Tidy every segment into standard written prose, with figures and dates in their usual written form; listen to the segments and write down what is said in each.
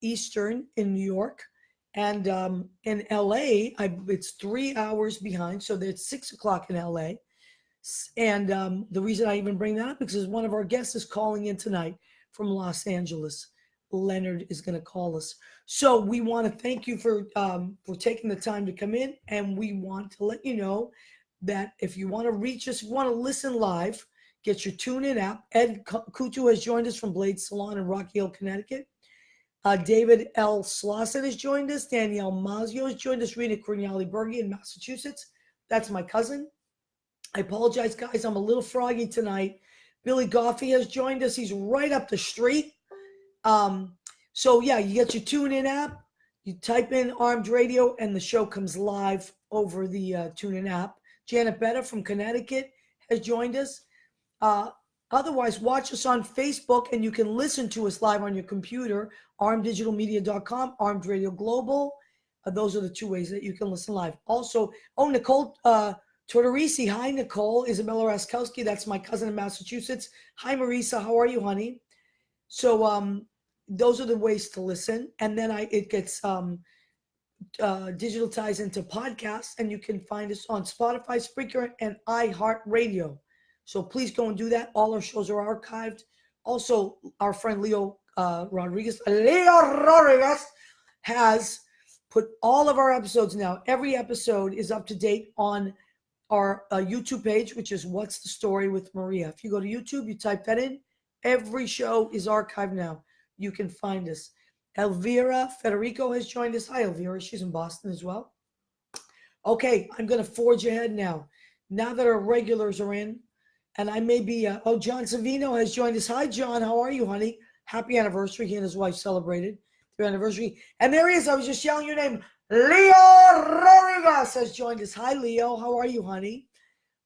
Eastern in New York. And in LA, it's 3 hours behind. So it's 6 o'clock in LA. And the reason I even bring that up because one of our guests is calling in tonight from Los Angeles. Leonard is going to call us. So we want to thank you for taking the time to come in, and we want to let you know that if you want to reach us, if you want to listen live, get your TuneIn app. Ed Kutu has joined us from Blade Salon in Rock Hill, Connecticut. David L. Slosson has joined us. Danielle Mazio has joined us. Rita Crignali Bergi in Massachusetts. That's my cousin. I apologize, guys. I'm a little froggy tonight. Billy Goffey has joined us. He's right up the street. So yeah, you get your TuneIn app. You type in Armed Radio, and the show comes live over the TuneIn app. Janet Betta from Connecticut has joined us. Otherwise, watch us on Facebook, and you can listen to us live on your computer, armeddigitalmedia.com, Armed Radio Global. Those are the two ways that you can listen live. Also, Nicole Tortorisi. Hi, Nicole. Isabella Raskowski. That's my cousin in Massachusetts. Hi, Marisa. How are you, honey? So those are the ways to listen. And then it gets digitalized into podcasts, and you can find us on Spotify, Spreaker, and iHeartRadio. So please go and do that. All our shows are archived. Also, our friend Leo Rodriguez has put all of our episodes now. Every episode is up to date on our YouTube page, which is What's the Story with Maria. If you go to YouTube, you type that in. Every show is archived now. You can find us. Elvira Federico has joined us. Hi, Elvira. She's in Boston as well. Okay, I'm going to forge ahead now. Now that our regulars are in, and I may be, John Savino has joined us. Hi, John. How are you, honey? Happy anniversary. He and his wife celebrated their anniversary. And there he is. I was just yelling your name. Leo Rodriguez has joined us. Hi, Leo. How are you, honey?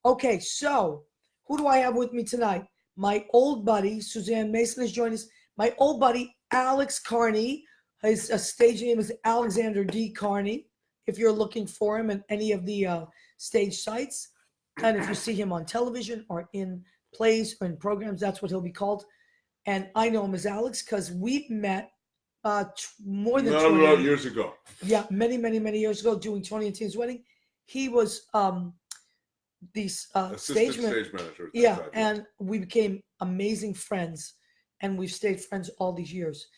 Okay, so who do I have with me tonight? My old buddy, Suzanne Mason, has joined us. My old buddy, Alex Carney. His stage name is Alexander D. Carney. If you're looking for him in any of the stage sites, and if you see him on television or in plays or in programs, that's what he'll be called. And I know him as Alex because we met more than 20 years ago. Yeah, many years ago doing Tony and Tina's wedding. He was the stage manager. Yeah, and we became amazing friends, and we've stayed friends all these years.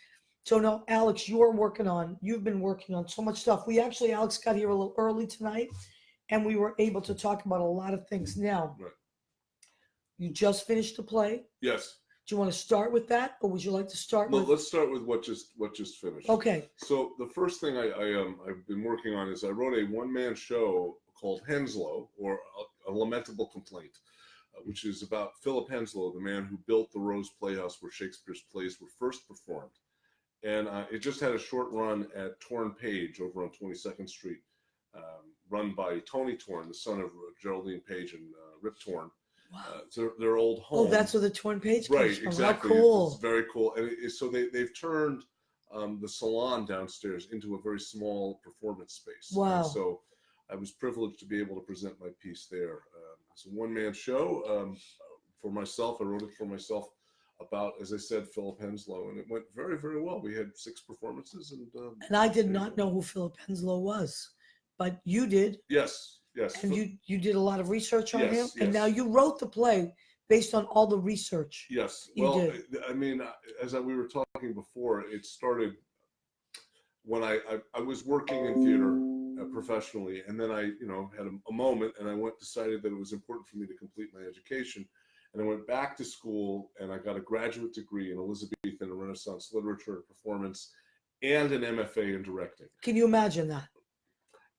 So now, Alex, you've been working on so much stuff. Alex got here a little early tonight, and we were able to talk about a lot of things. Now, right. You just finished the play. Yes. Do you want to start with that, or would you like to start with? Let's start with what just finished. Okay. So the first thing I've been working on is I wrote a one-man show called Henslow, or a Lamentable Complaint, which is about Philip Henslow, the man who built the Rose Playhouse where Shakespeare's plays were first performed. And it just had a short run at Torn Page over on 22nd Street, run by Tony Torn, the son of Geraldine Page and Rip Torn. Wow. It's their old home. Oh, that's where the Torn Page comes right, from. exactly. How cool. It's very cool. And so they've turned the salon downstairs into a very small performance space. Wow. And so I was privileged to be able to present my piece there. It's a one-man show for myself. I wrote it for myself about, as I said, Philip Henslow, and it went very, very well. We had 6 performances, and I did not know who Philip Henslow was, but you did. Yes. And you did a lot of research on him, yes. and now you wrote the play based on all the research. Yes. You did. I mean, we were talking before, it started when I was working in theater professionally, and then I had a moment, and I decided that it was important for me to complete my education. And I went back to school, and I got a graduate degree in Elizabethan and Renaissance literature and performance, and an MFA in directing. Can you imagine that?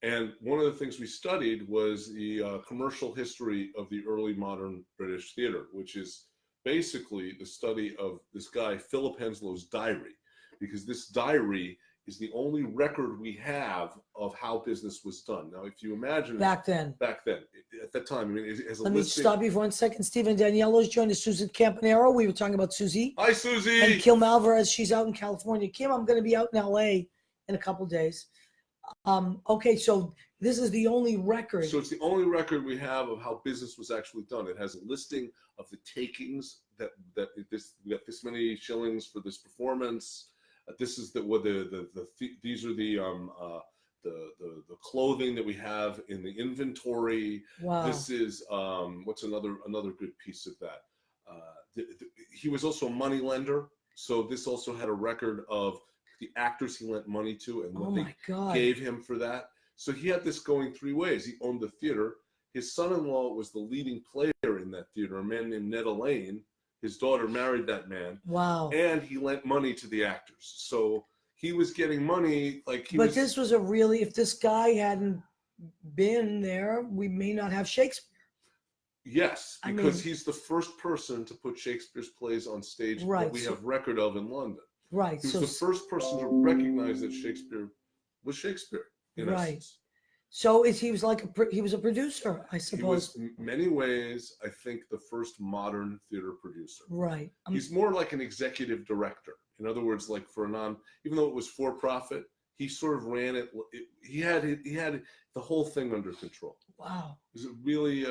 And one of the things we studied was the commercial history of the early modern British theater, which is basically the study of this guy, Philip Henslow's diary, because this diary is the only record we have of how business was done. Now, if you imagine back then, at that time, I mean, as a let me stop you for 1 second. Stephen Daniello's joined us. Susan Campanero. We were talking about Susie. Hi, Susie. And Kim Alvarez. She's out in California. Kim, I'm going to be out in LA in a couple days. Okay, so this is the only record. So it's the only record we have of how business was actually done. It has a listing of the takings that this many shillings for this performance. This is these are the clothing that we have in the inventory. Wow. This is what's another good piece of that. He was also a money lender, so this also had a record of the actors he lent money to and what Oh they my God. gave him for that. So he had this going three ways. He owned the theater. His son-in-law was the leading player in that theater, a man named Ned Elaine. His daughter married that man. Wow. And he lent money to the actors. So he was getting money like he But was. this was a really, if this guy hadn't been there, we may not have Shakespeare. Yes, I because mean- he's the first person to put Shakespeare's plays on stage Right, that we so- have record of in London. Right. He was So the first person to recognize that Shakespeare was Shakespeare, in Right. essence. so he was like he was a producer, I He was, suppose. in many ways, I think, the first modern theater producer. Right. He's more like an executive director. In other words, like for even though it was for profit, he sort of ran it. He had the whole thing under control. Wow. He was a really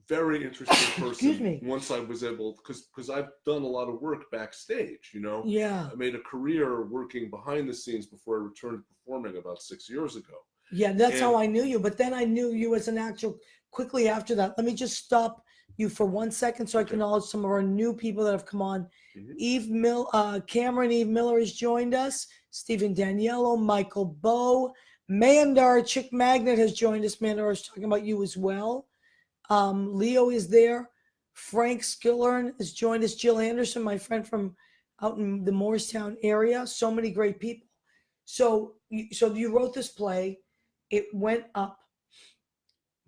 very interesting person. Excuse me. Once I was able, because I've done a lot of work backstage. Yeah. I made a career working behind the scenes before I returned to performing about 6 years ago. Yeah, that's how And- I knew you. But then I knew you as an actor quickly after that. Let me just stop you for 1 second so I can Okay. acknowledge some of our new people that have come on. Mhm. Cameron Eve Miller has joined us. Stephen Daniello, Michael Bowe, Mandar Chick Magnet has joined us. Mandar, I was talking about you as well. Leo is there. Frank Skillern has joined us. Jill Anderson, my friend from out in the Morristown area. So many great people. So you wrote this play. It went up.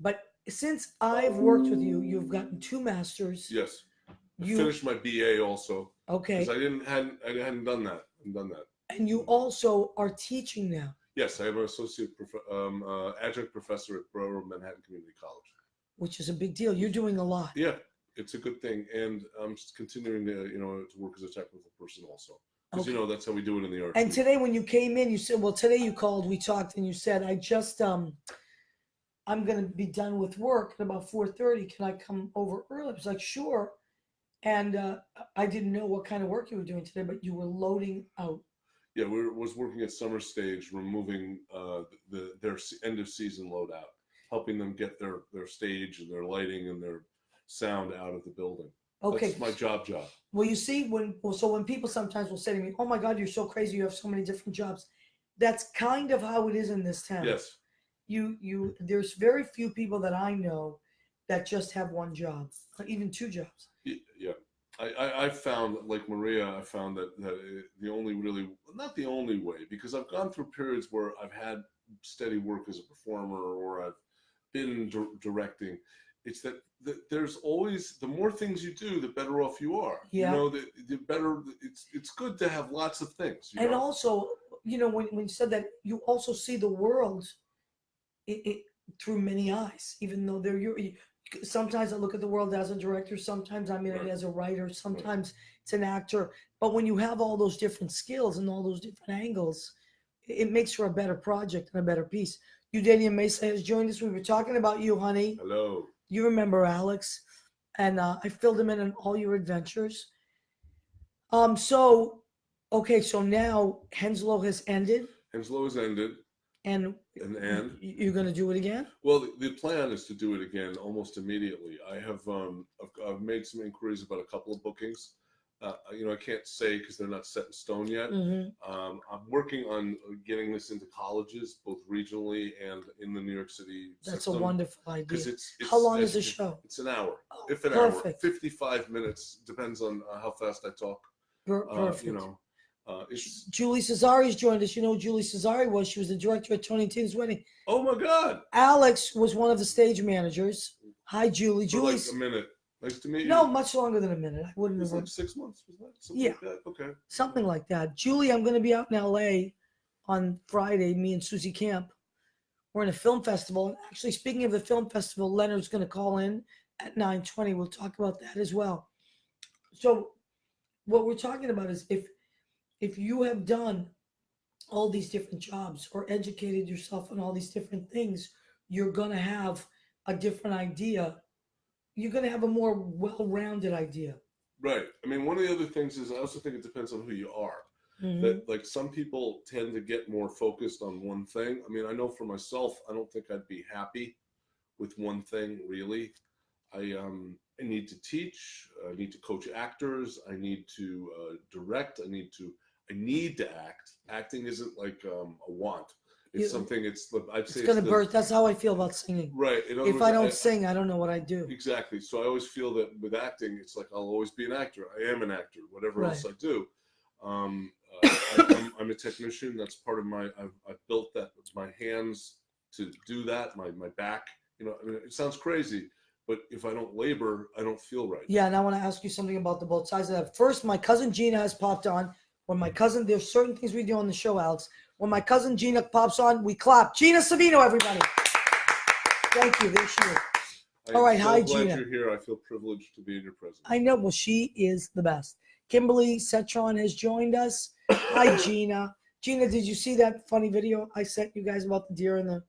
But since I've worked with you, you've gotten 2 masters. Yes. I You finished my BA also okay? because I hadn't done that. And you also are teaching now, Yes, I have an adjunct professor at Brewer Manhattan Community College. which is a big deal. You're doing a lot. Yeah, it's a good thing, and I'm just continuing to work as a technical person also, because Okay. that's how we do it in the arts. And today, when you came in, you said, "Well, today you called, we talked, and you said, I just I'm gonna be done with work at about 4:30. Can I come over early?" I was like, "Sure." And I didn't know what kind of work you were doing today, but you were loading out. Yeah, was working at Summer Stage, removing their end of season loadout, helping them get their stage and their lighting and their sound out of the building. Okay. That's my job. Well, you see, when people sometimes will say to me, "Oh my God, you're so crazy. You have so many different jobs." That's kind of how it is in this town. Yes. There's very few people that I know that just have one job, or even 2 jobs. Yeah. I found, like Maria, I found that the only really, not the only way, because I've gone through periods where I've had steady work as a performer or I've been directing. It's that there's always, the more things you do, the better off you are. Yeah. The better, it's good to have lots of things. And also, when you said that, you also see the world through many eyes, even though sometimes I look at the world as a director, sometimes I'm in it Right. as a writer, sometimes it's an actor. But when you have all those different skills and all those different angles, it makes for a better project and a better piece. Eugenia Mesa has joined us. We were talking about you, honey. Hello. You remember Alex, and I filled him in on all your adventures. So now Henslow has ended, Henslow has ended, and you're going to do it again? well, the plan is to do it again almost immediately. I have I've made some inquiries about a couple of bookings. I can't say because they're not set in stone yet. Mhm. I'm working on getting this into colleges, both regionally and in the New York City That's system. a wonderful Because idea. it's How long is the show? It's an hour, Oh, if an hour, perfect. 55 minutes, depends on how fast I talk. Perfect. It's Julie Cesari's joined us. You know who Julie Cesari was? She was the director at Tony Tina's wedding. oh my God, Alex was one of the stage managers. Hi, Julie. for like Julie's a minute. Nice to meet you. no much longer than a minute. I wouldn't It was have like 6 months, was that? Something Yeah. like that? Okay. something like that. Julie, I'm going to be out in LA on Friday. Me and Susie Camp. We're in a film festival. And actually, speaking of the film festival, Leonard's going to call in at 9:20. We'll talk about that as well. So, what we're talking about is if you have done all these different jobs or educated yourself on all these different things, you're going to have a different idea. You're going to have a more well-rounded idea. Right. I mean, one of the other things is I also think it depends on who you are. Mhm. That like some people tend to get more focused on one thing. I mean, I know for myself, I don't think I'd be happy with one thing really. I need to teach. I need to coach actors. I need to direct. I need to act. Acting isn't like a want. It's You- something. I'd say It's gonna the birth. That's how I feel about singing. right. In other If words, I don't sing, I don't know what I do. exactly. So I always feel that with acting, it's like I'll always be an actor. I am an actor. Whatever else I do. I'm a technician. That's part of I've built that with my hands to do that. My back. You know, I mean, it sounds crazy, but if I don't labor, I don't feel right. Yeah, and I want to ask you something about the both sides of that. First, my cousin Gina has popped on. There's certain things we do on the show, Alex. When my cousin Gina pops on, we clap. Gina Savino, everybody. Thank you. There she is. All right, hi, I'm so glad Gina. you're here. I feel privileged to be in your presence. I know. Well, she is the best. Kimberly Cetron has joined us. Hi, Gina. Gina, did you see that funny video I sent you guys about the deer and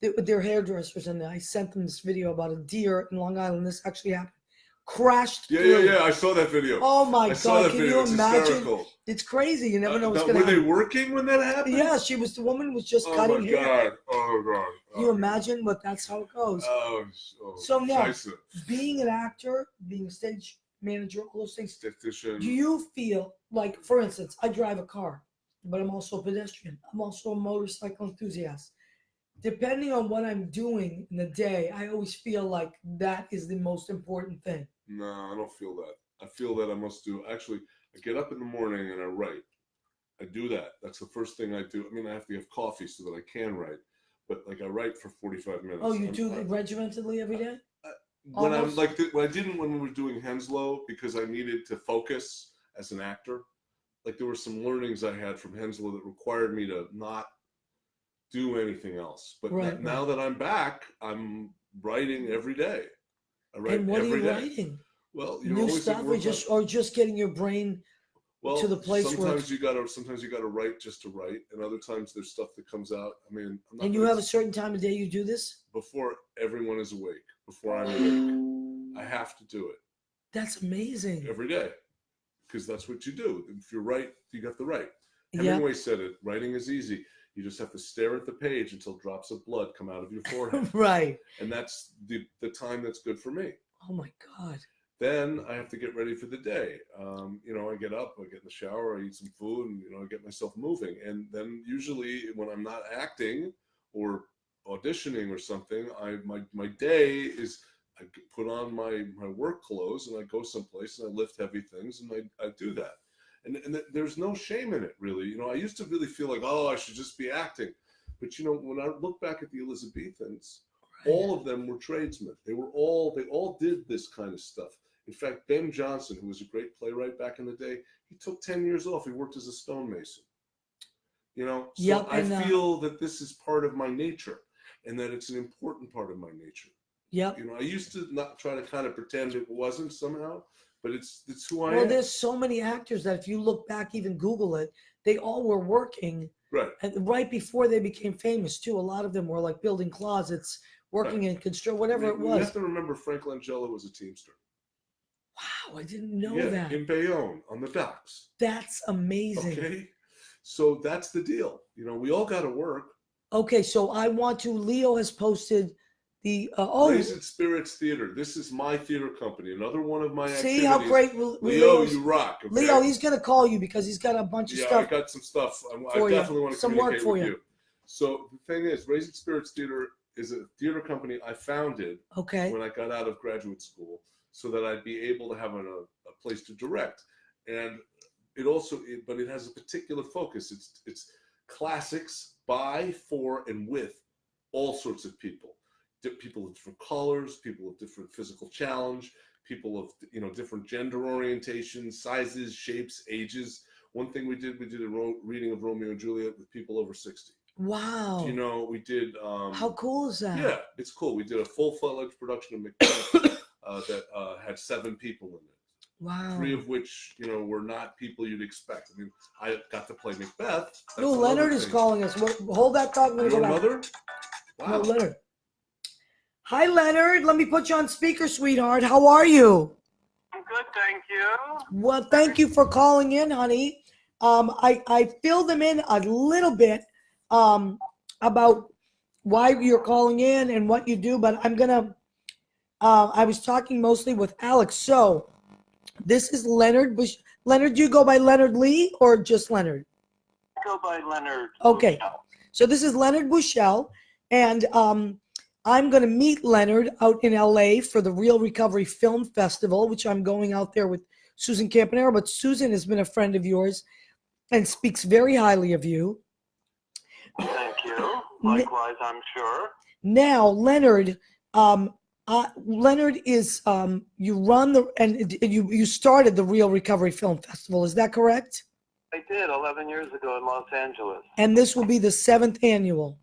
their hairdressers in there? I sent them this video about a deer in Long Island. This actually happened. Crashed through. Yeah. I saw that video. Oh my I saw God! that Can video. you It's imagine? hysterical. It's crazy. You never know what's Now, going to were happen. they working when that happened? Yeah, the woman was just Oh cutting my hair. God! Oh my God! Can you imagine? But that's how it goes. So now, Scheiße. being an actor, being a stage manager, all those things. Statistician. Do you feel like, for instance, I drive a car, but I'm also a pedestrian. I'm also a motorcycle enthusiast. Depending on what I'm doing in the day, I always feel like that is the most important thing. No, I don't feel that. I feel that I must do. Actually, I get up in the morning and I write. I do that. That's the first thing I do. I mean, I have to have coffee so that I can write, but like I write for 45 minutes. Oh, you do it regimentedly every day? When Almost? I'm like when I didn't when we were doing Henslow because I needed to focus as an actor. Like there were some learnings I had from Henslow that required me to not do anything else. But Right, now that I'm back, I'm writing every day. I write And what are every you day. writing? Well, you're New always stuff, or just getting your brain to the place where. sometimes you gotta write just to write, and other times there's stuff that comes out. I mean, I'm not And you gonna- have a certain time of day you do this? before everyone is awake, before I'm awake, I have to do it That's amazing. every day because that's what you do. If you're right, you got the right. Yeah. Hemingway said it. Writing is easy. You just have to stare at the page until drops of blood come out of your forehead, Right. and that's the time that's good for me. Oh my God. Then I have to get ready for the day. I get up, I get in the shower, I eat some food, and I get myself moving. And then usually when I'm not acting or auditioning or something, my day is I put on my work clothes and I go someplace and I lift heavy things and I do that. And there's no shame in it really. I used to really feel like, oh, I should just be acting. But when I look back at the Elizabethans, all of them were tradesmen. They all did this kind of stuff. In fact, Ben Jonson, who was a great playwright back in the day, he took 10 years off. He worked as a stonemason. So Yep, I and, feel that this is part of my nature and that it's an important part of my nature. Yep. I used to not try to kind of pretend it wasn't somehow, but it's who I am. Well, there's so many actors that if you look back, even Google it, they all were working right before they became famous too. A lot of them were like building closets, working in construction, whatever it was. You have to remember Frank Langella was a Teamster. Wow, I didn't know Yeah, that. in Bayonne on the docks. That's amazing. Okay, so that's the deal. We all got to work. Okay, so I want to. Leo has posted the Raisin Spirits Theater. This is my theater company. Another one of my see activities. how great Leo, you rock. Okay? Leo, he's gonna call you because he's got a bunch of stuff. I got some stuff. I for you. definitely want to Some communicate work for with you. you. So the thing is, Raisin Spirits Theater is a theater company I founded Okay. when I got out of graduate school, so that I'd be able to have a place to direct. And but it has a particular focus. It's classics by, for, and with all sorts of people. People of different colors, people of different physical challenge, people of different gender orientations, sizes, shapes, ages. One thing we did a reading of Romeo and Juliet with people over 60. Wow. We did. How cool is that? Yeah, it's cool. We did a full-fledged production of Macbeth that had 7 people in it. Wow. 3 of which were not people you'd expect. I mean, I got to play Macbeth. Oh, Leonard is calling us. Hold that thought. Your mother? No, Wow. Leonard. Hi, Leonard. Let me put you on speaker, sweetheart. How are you? I'm good, thank you. Well, thank you for calling in, honey. I fill them in a little bit about why you're calling in and what you do, but I was talking mostly with Alex. So this is Leonard Bush. Leonard, do you go by Leonard Lee or just Leonard? I go by Leonard. Okay. Bushell. So this is Leonard Bushell, and I'm going to meet Leonard out in LA for the Real Recovery Film Festival, which I'm going out there with Susan Campanaro. But Susan has been a friend of yours and speaks very highly of you. Thank you. Likewise, I'm sure. Now, Leonard, Leonard is you run the and you started the Real Recovery Film Festival. Is that correct? I did 11 years ago in Los Angeles. And this will be the 7th annual.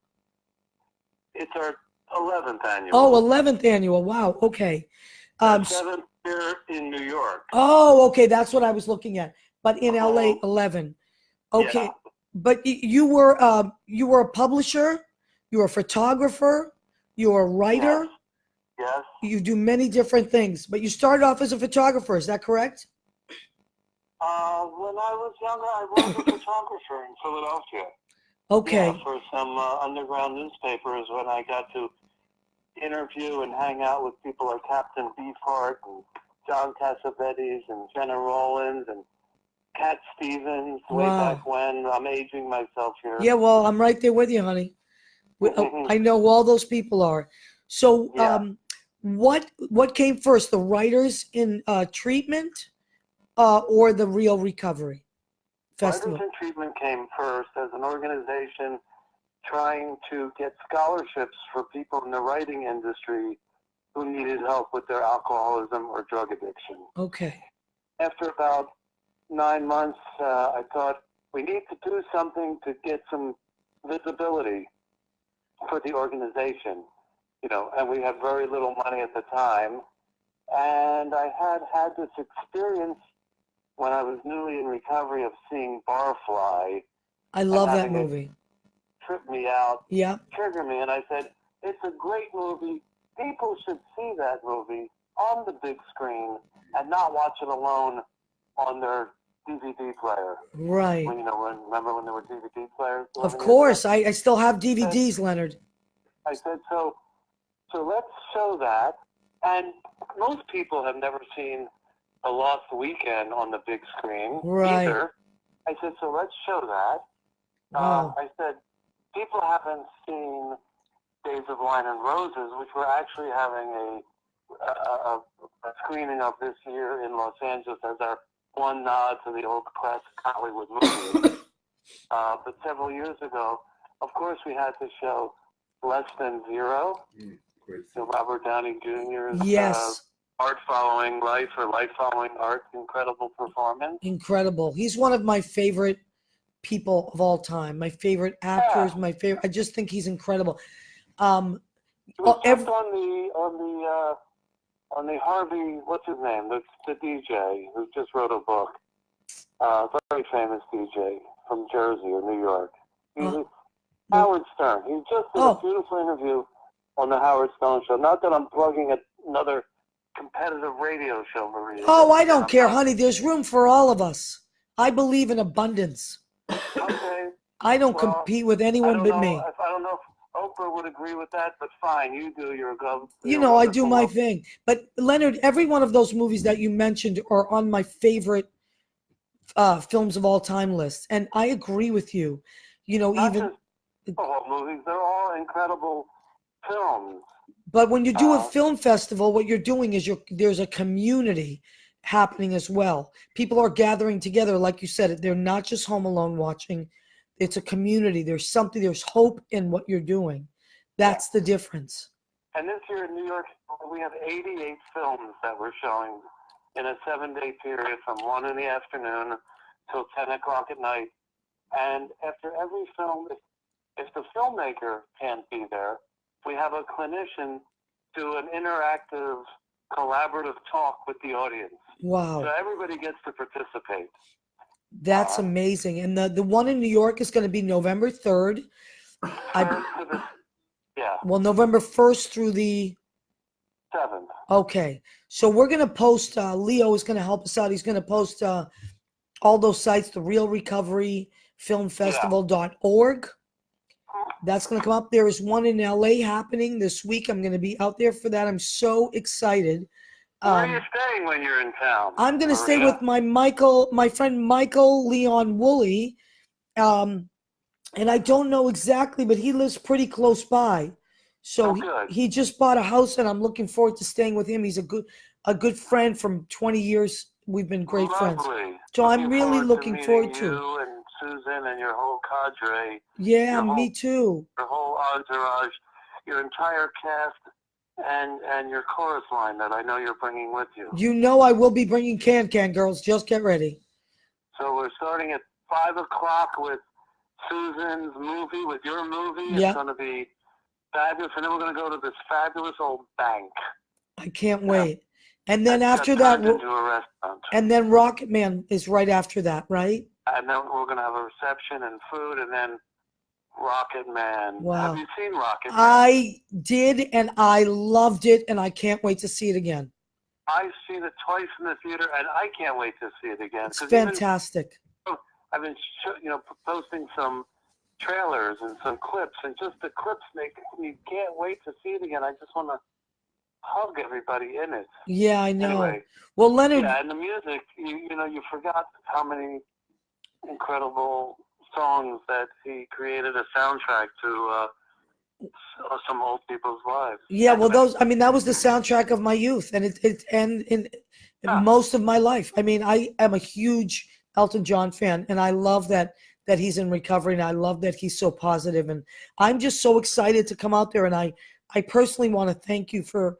It's our 11th annual. Oh, 11th annual. Wow. Okay. Our 7th year in New York. Oh, okay. That's what I was looking at. But in LA, 11. Okay. Yeah. But you were a publisher, you were a photographer, you were a writer. Yes. You do many different things. But you started off as a photographer. Is that correct? When I was younger, I was a photographer in Philadelphia. Okay. Yeah, for some underground newspapers when I got to interview and hang out with people like Captain Beefheart and John Cassavetes and Jenna Rollins and Cat Stevens way Wow. back when. I'm aging myself here. Yeah, well, I'm right there with you, honey. I know all those people are. So, Yeah. what came first, the writers in treatment or the Real Recovery Festival? Writers in Treatment came first as an organization trying to get scholarships for people in the writing industry who needed help with their alcoholism or drug addiction. Okay. After about 9 months, I thought we need to do something to get some visibility for the organization, and we had very little money at the time. And I had this experience when I was newly in recovery of seeing Barfly I love that having it movie. trip me out, Yeah. trigger me, and I said, it's a great movie. People should see that movie on the big screen and not watch it alone on their DVD player. Right. Remember when there were DVD players? Of course. I still have DVDs, Leonard. I said, so let's show that. And most people have never seen The Lost Weekend on the big screen Right. either. I said, so let's show that. Wow. I said, people haven't seen Days of Wine and Roses, which we're actually having a screening of this year in Los Angeles as our one nod to the old classic Hollywood movie. But several years ago, of course, we had to show Less Than Zero, Great. to Robert Downey Jr.'s Yes. Art Following Life or Life Following Art, incredible performance. Incredible. He's one of my favorite people of all time. My favorite actors, I just think he's incredible. He was just on the Harvey, what's his name? The DJ who just wrote a book. Very famous DJ from Jersey or New York. Howard Stern. He just did a beautiful interview on the Howard Stern show. Not that I'm plugging another competitive radio show, Maria. Oh, I don't care, honey. There's room for all of us. I believe in abundance. Okay. I don't compete with anyone but me. I don't know if Oprah would agree with that, but fine, you do your go. I do my thing. But Leonard, every one of those movies that you mentioned are on my favorite films of all time list, and I agree with you. Not just movies; they're all incredible films. But when you do a film festival, what you're doing is there's a community happening as well. People are gathering together, like you said. They're not just home alone watching. It's a community. There's hope in what you're doing. That's the difference. And this year in New York, we have 88 films that we're showing in a 7-day period from 1 in the afternoon till 10 o'clock at night. And after every film, if the filmmaker can't be there, we have a clinician do an interactive, collaborative talk with the audience. Wow. So everybody gets to participate. That's amazing. And the one in New York is going to be November 3rd. Well, November 1st through the 7th. Okay. So we're going to post, Leo is going to help us out. He's going to post all those sites, the Real Recovery Film Festival.org. That's going to come up. There is one in LA happening this week. I'm going to be out there for that. I'm so excited. Where are you staying when you're in town? I'm going to stay Maria? with my friend Michael Leon Woolley. And I don't know exactly, but he lives pretty close by. So good. he just bought a house, and I'm looking forward to staying with him. He's a good friend from 20 years. We've been great friends. Lovely. So I'm really looking meeting forward to. you and Susan and your whole cadre. Yeah, your me too. Your whole entourage, your entire cast, and your chorus line that I know you're bringing with you. You know I will be bringing Can Girls. Just get ready. So we're starting at 5 o'clock with Susan's movie, with your movie. Yeah. It's going to be fabulous. And then we're going to go to this fabulous old bank. I can't wait. And then after that, that, into a restaurant. and then Rocket Man is right after that, right? And then we're going to have a reception and food, and then Rocket Man. Wow. Have you seen Rocket Man? I did, and I loved it, and I can't wait to see it again. I've seen it twice in the theater, and I can't wait to see it again. It's fantastic. I've been, posting some trailers and some clips, and just the clips make me can't wait to see it again. I just want to hug everybody in it. Yeah, I know. Anyway, well, Leonard. Yeah, and the music, you forgot how many incredible songs that he created a soundtrack to some old people's lives. Yeah, well, that was the soundtrack of my youth, and in most of my life. I mean, I am a huge Elton John fan, and I love that he's in recovery, and I love that he's so positive, and I'm just so excited to come out there, and I personally want to thank you for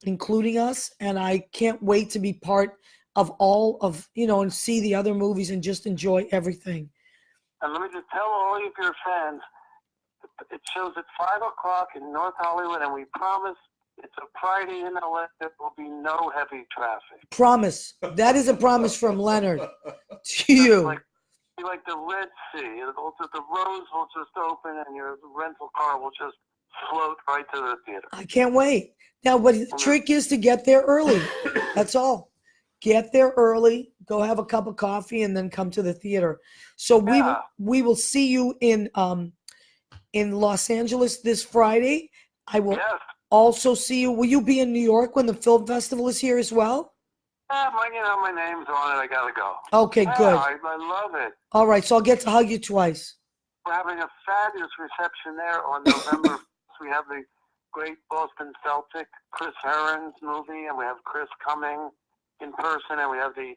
including us, and I can't wait to be part of all of, and see the other movies and just enjoy everything. And let me just tell all of your fans, it shows at 5 o'clock in North Hollywood, and we promise it's a Friday in LA. There will be no heavy traffic. Promise. That is a promise from Leonard to you. Like the Red Sea. The roads will just open, and your rental car will just float right to the theater. I can't wait. Now, what the trick is to get there early. That's all. Get there early, go have a cup of coffee, and then come to the theater. So we will see you in Los Angeles this Friday. I will also see you. Will you be in New York when the film festival is here as well? Yeah, my name's on it. I gotta go. Okay, good. I love it. All right, so I'll get to hug you twice. We're having a fabulous reception there on November. We have the great Boston Celtic, Chris Herron's movie, and we have Chris coming in person, and we have the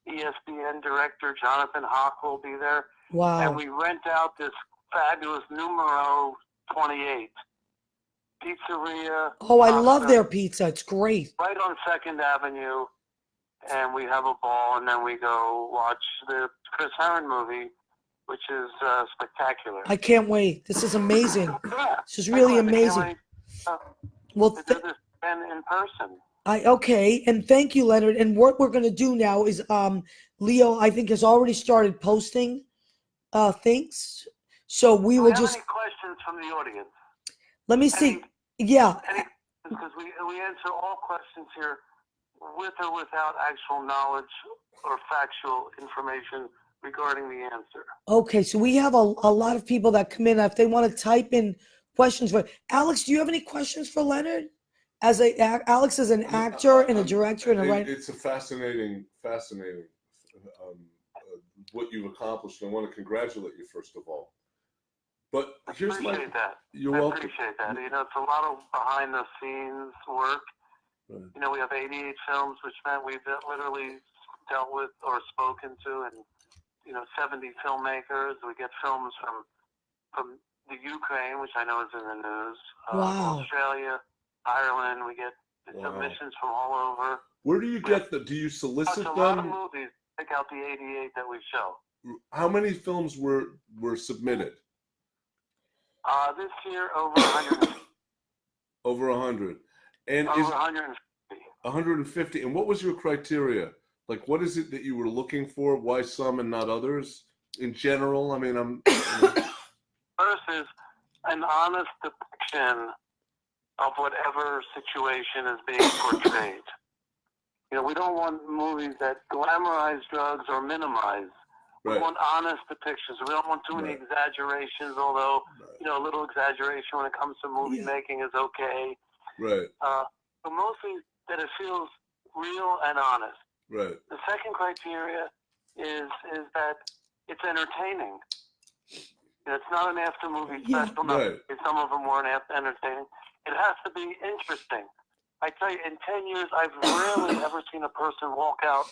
ESPN director, Jonathan Hawk, will be there. Wow. And we rent out this fabulous Numero 28 pizzeria. Oh, I love their pizza. It's great. Right on 2nd Avenue. And we have a ball, and then we go watch the Chris Herron movie, which is spectacular. I can't wait. This is amazing. This is really amazing. Well, to do this in person. Okay, and thank you, Leonard. And what we're going to do now is, Leo, I think, has already started posting things. So we will just. Any questions from the audience? Let me see. Yeah. Because we answer all questions here with or without actual knowledge or factual information regarding the answer. Okay, so we have a lot of people that come in. If they want to type in questions for Alex, do you have any questions for Leonard? Alex is an actor and a director and a writer. It's a fascinating what you've accomplished. I want to congratulate you first of all. But here's appreciate that. You're I welcome. Appreciate that. It's a lot of behind the scenes work. Right. We have 88 films, which meant we've literally dealt with or spoken to, and 70 filmmakers. We get films from the Ukraine, which I know is in the news. Wow. Australia, Ireland. We get submissions from all over. Where do you get them? Do you solicit them? A lot of movies. Pick out the 88 that we show. How many films were submitted? This year, over 100. Over 100. And over 150. 150. And what was your criteria? Like, what is it that you were looking for? Why some and not others? In general, I mean, First is an honest depiction of whatever situation is being portrayed. We don't want movies that glamorize drugs or minimize. We Right. want honest depictions. We don't want too many Right. exaggerations, although, Right. a little exaggeration when it comes to movie Yeah. making is okay. Right. But mostly that it feels real and honest. Right. The second criteria is that it's entertaining. It's not an after movie Yeah. special. Right. Some of them weren't entertaining. It has to be interesting. I tell you, in 10 years, I've rarely ever seen a person walk out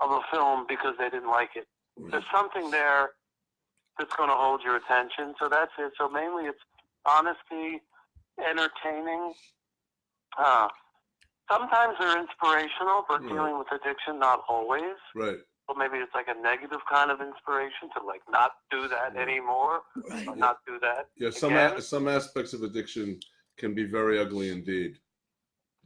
of a film because they didn't like it. There's something there that's going to hold your attention. So that's it. So mainly it's honesty, entertaining. Sometimes they're inspirational, but Right. dealing with addiction, not always. Right. Or maybe it's like a negative kind of inspiration to like not do that Right. anymore, Right. or not do that. Yeah. again. Some aspects of addiction can be very ugly indeed.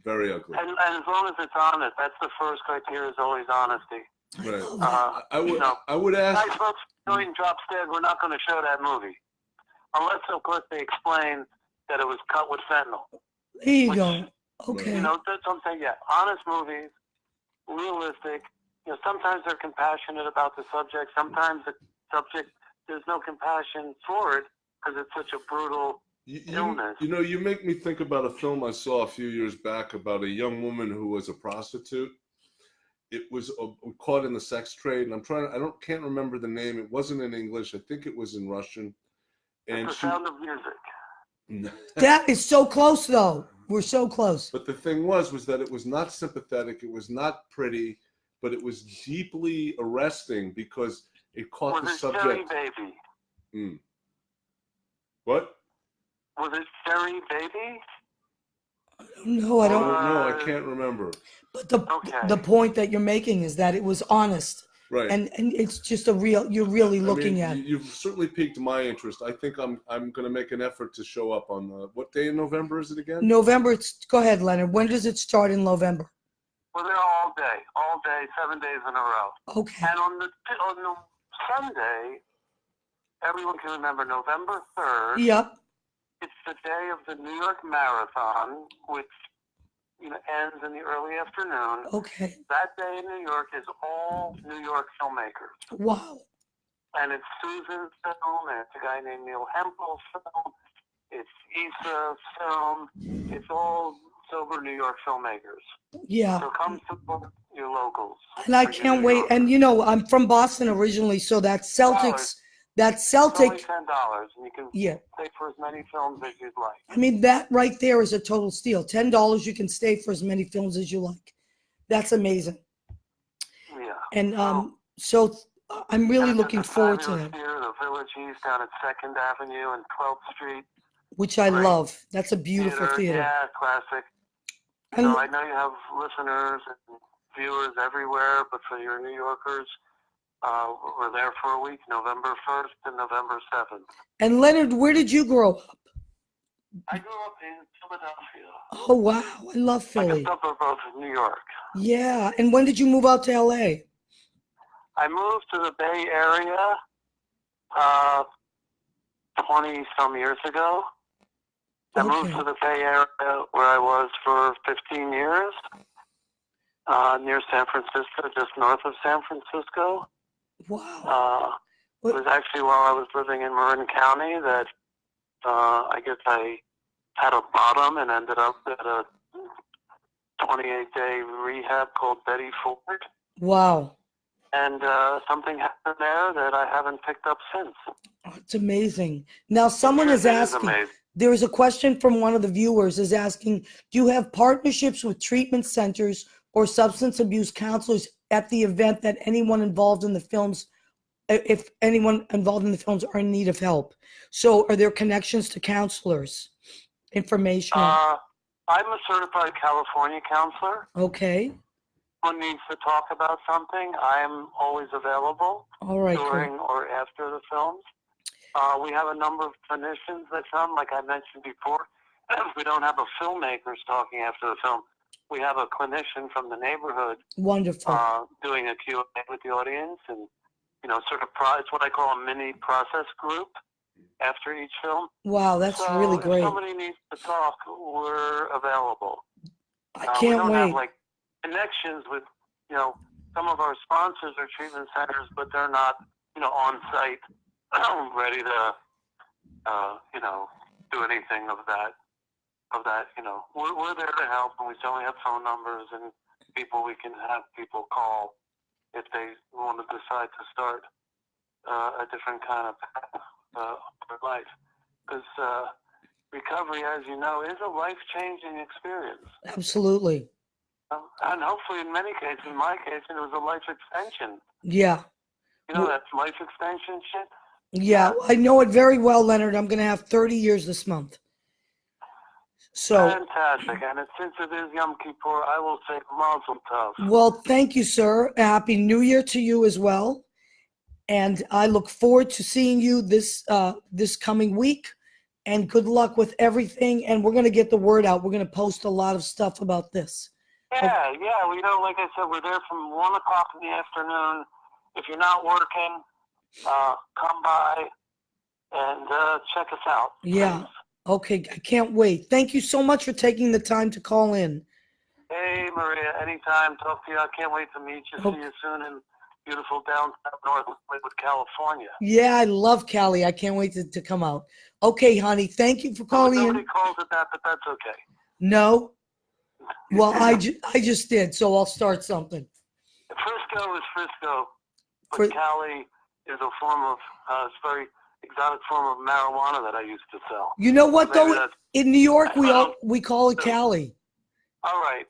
Very ugly. And as long as it's honest, that's the first criteria, is always honesty. I Right. love that. I would. No. I would ask. Guys, folks, doing Drops Dead, we're not going to show that movie. Unless, of course, they explain that it was cut with fentanyl. There you which, go. Okay. That's what I'm saying. Yeah, honest movies, realistic. Sometimes they're compassionate about the subject. Sometimes the subject, there's no compassion for it because it's such a brutal illness. You make me think about a film I saw a few years back about a young woman who was a prostitute. It was caught in the sex trade, and I can't remember the name. It wasn't in English. I think it was in Russian. And It's the Sound of Music. That is so close, though. We're so close. But the thing was that it was not sympathetic. It was not pretty, but it was deeply arresting because it caught the Was it Cherry subject. Baby? What? Was it Cherry Baby? No, I Oh, don't. no, I can't remember. But Okay. the point that you're making is that it was honest, Right. and it's just a real. You're really looking at. You've certainly piqued my interest. I think I'm going to make an effort to show up on what day in November is it again? November. Go ahead, Leonard. When does it start in November? We're there all day, 7 days in a row. Okay. And on the Sunday, everyone can remember November 3rd. Yep. It's the day of the New York Marathon, which ends in the early afternoon. Okay. That day in New York is all New York filmmakers. Wow. And it's Susan's film, and it's a guy named Neil Hempel's film. It's Issa's film. It's all sober New York filmmakers. Yeah. So come support your locals. And I for your can't New wait. Yorkers. And I'm from Boston originally, so that Celtics, that It's only Celtic. $10, and you can Yeah. stay for as many films as you'd like. I mean, that right there is a total steal. $10, you can stay for as many films as you like. That's amazing. Yeah. And so I'm really And looking it's a forward to fabulous it, theater, the Village East down at 2nd Avenue and 12th Street. which I Great. love. That's a beautiful theater. Yeah, classic. And So I know you have listeners and viewers everywhere, but for your New Yorkers, we're there for a week, November 1st and November 7th. And Leonard, where did you grow up? I grew up in Philadelphia, Oh, wow. I love like Philly. a suburb of New York. Yeah. And when did you move out to LA? I moved to the Bay Area 20-some years ago. I moved Okay. to the Bay Area where I was for 15 years, near San Francisco, just north of San Francisco. Wow. It was actually while I was living in Marin County that I guess I had a bottom and ended up at a 28-day rehab called Betty Ford. Wow. And something happened there that I haven't picked up since. Oh, it's amazing. Now, someone is It asking, amazing. there is a question from one of the viewers is asking, do you have partnerships with treatment centers or substance abuse counselors at the event that anyone involved in the films, if anyone involved in the films are in need of help? So are there connections to counselors? Information? I'm a certified California counselor. Okay. Who needs to talk about something, I am always available All right. during Cool. or after the films. We have a number of clinicians that come, like I mentioned before. We don't have a filmmakers talking after the film. We have a clinician from the neighborhood Wonderful. doing a Q&A with the audience, and it's what I call a mini process group after each film. Wow, that's So really if great. somebody needs to talk, we're available. I We can't don't have wait. like connections with, some of our sponsors are treatment centers, but they're not, on site, ready to, do anything of that. We're there to help, and we certainly have phone numbers and people we can have people call if they want to decide to start a different kind of path for life. Because recovery, as you know, is a life-changing experience. Absolutely. And hopefully, in many cases, in my case, it was a life extension. Yeah. That's life extension shit. Yeah, I know it very well, Leonard. I'm going to have 30 years this month. So, fantastic. And since it is Yom Kippur, I will say Mazel Tov. well, thank you, sir. Happy New Year to you as well. And I look forward to seeing you this coming week. And good luck with everything. And we're going to get the word out. We're going to post a lot of stuff about this. Yeah. Like I said, we're there from 1 o'clock in the afternoon. If you're not working, come by and check us out. Yeah. Please. Okay. I can't wait. Thank you so much for taking the time to call in. Hey, Maria. Anytime. Talk to you. I can't wait to meet you. See you soon in beautiful downtown Northwood, California. Yeah, I love Cali. I can't wait to come out. Okay, honey. Thank you for calling Nobody in. calls it that, but that's okay. No. Well, I just did, so I'll start something. Frisco is Frisco, but Cali is a form of, it's a very exotic form of marijuana that I used to sell. You know what, though? In New York, we call it Cali. All right.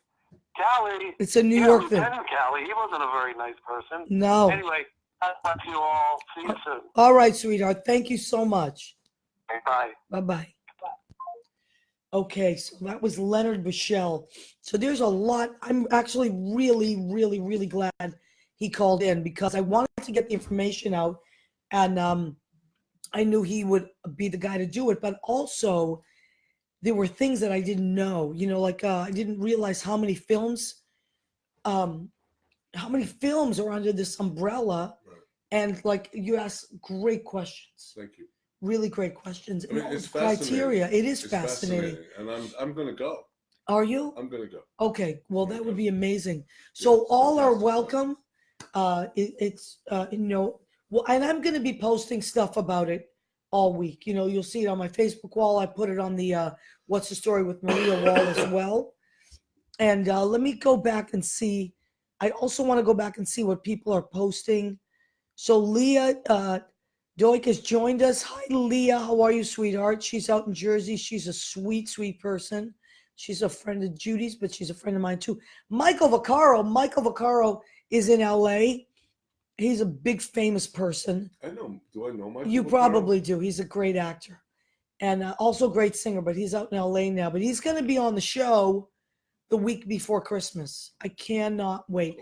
Cali. It's a New York thing. Lieutenant Cali, he wasn't a very nice person. No. Anyway, I'll talk to you all. See you soon. All right, sweetheart. Thank you so much. Bye. Bye-bye. Okay, so that was Leonard Bichelle. So there's a lot. I'm actually really, really, really glad he called in because I wanted to get the information out, and I knew he would be the guy to do it. But also, there were things that I didn't know. Like I didn't realize how many films are under this umbrella. Right. And like you asked great questions. Thank you. Really great questions. I mean, it's criteria. It is fascinating. And I'm going to go. Are you? I'm going to go. Okay. Well, that would be amazing. So all are welcome. Well, and I'm going to be posting stuff about it all week. You'll see it on my Facebook wall. I put it on the What's the Story with Maria wall as well. And let me go back and see. I also want to go back and see what people are posting. So Leah Doik has joined us. Hi, Leah. How are you, sweetheart? She's out in Jersey. She's a sweet, sweet person. She's a friend of Judy's, but she's a friend of mine too. Michael Vaccaro is in LA. He's a big, famous person. I know. Do I know Michael? You probably do. He's a great actor and also a great singer, but he's out in LA now. But he's going to be on the show the week before Christmas. I cannot wait.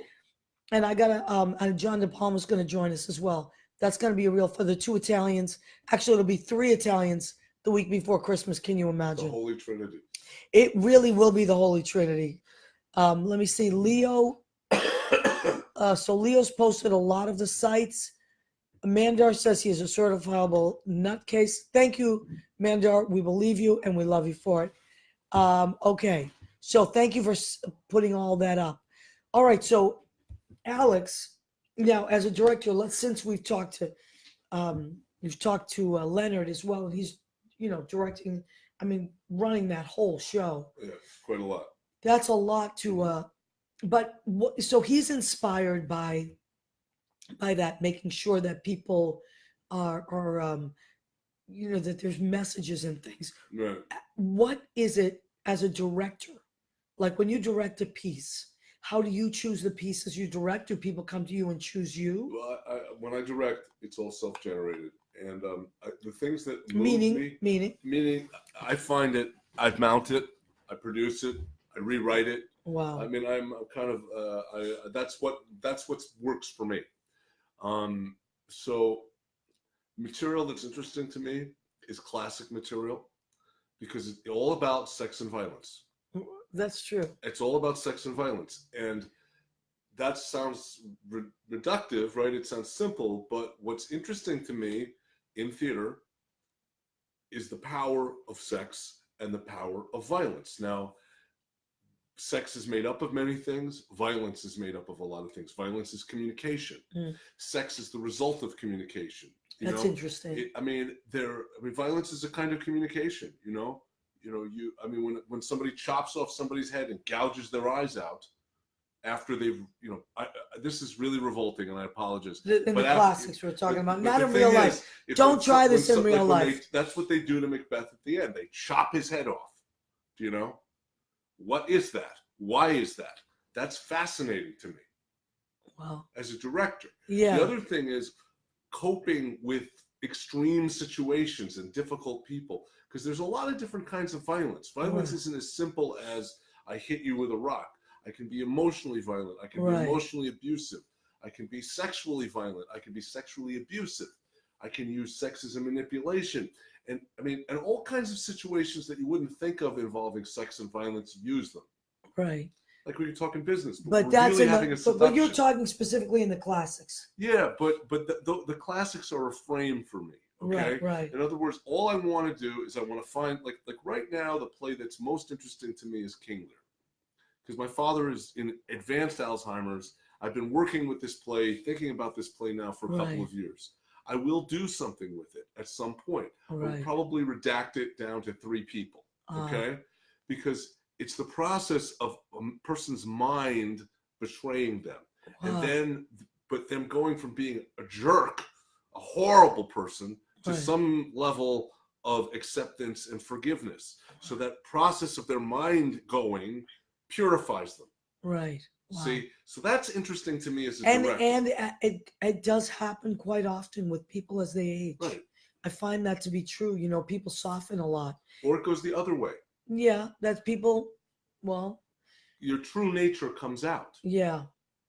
And I got John De Palma's going to join us as well. That's going to be for the 2 Italians. Actually, it'll be 3 Italians the week before Christmas. Can you imagine? The Holy Trinity. It really will be the Holy Trinity. Let me see. Leo. So Leo's posted a lot of the sites. Mandar says he is a certifiable nutcase. Thank you, Mandar. We believe you and we love you for it. Okay. So thank you for putting all that up. All right. So Alex, now as a director, since we've talked to Leonard as well, and he's directing. I mean, running that whole show. Yeah, quite a lot. That's a lot to. So he's inspired by that, making sure that people are that there's messages and things. Right. What is it as a director? Like when you direct a piece, how do you choose the pieces you direct? Do people come to you and choose you? Well, when I direct, it's all self-generated, and the things that move meaning I find it, I mount it, I produce it, I rewrite it. Wow. I mean, I'm kind of that's what works for me. So material that's interesting to me is classic material because it's all about sex and violence. That's true. It's all about sex and violence. And that sounds reductive, right? It sounds simple, but what's interesting to me in theater is the power of sex and the power of violence. Now, sex is made up of many things. Violence is made up of a lot of things. Violence is communication. Sex is the result of communication. That's interesting. Violence is a kind of communication. When somebody chops off somebody's head and gouges their eyes out after they've, this is really revolting, and I apologize. In the classics we're talking about, not in the real thing life. is, Don't try this in real life. That's what they do to Macbeth at the end. They chop his head off. What is that? Why is that? That's fascinating to me. Wow. As a director. Yeah. The other thing is coping with extreme situations and difficult people, because there's a lot of different kinds of violence. Violence isn't as simple as I hit you with a rock. I can be emotionally violent. I can be emotionally abusive. I can be sexually violent. I can be sexually abusive. I can use sex as a manipulation. And all kinds of situations that you wouldn't think of involving sex and violence, use them. Right. Like when you're talking business. But that's really but you're talking specifically in the classics. Yeah, but the classics are a frame for me. Okay. Right. In other words, all I want to do is I want to find like right now the play that's most interesting to me is King Lear, because my father is in advanced Alzheimer's. I've been working with this play, thinking about this play now for a couple of years. I will do something with it at some point. I'll probably redact it down to 3 people. Okay, because it's the process of a person's mind betraying them, and then going from being a jerk, a horrible person, to some level of acceptance and forgiveness. So that process of their mind going purifies them. Right. Wow. See, so that's interesting to me as a director. And it does happen quite often with people as they age. Right. I find that to be true. People soften a lot. Or it goes the other way. Yeah, that's people. Well, your true nature comes out. Yeah,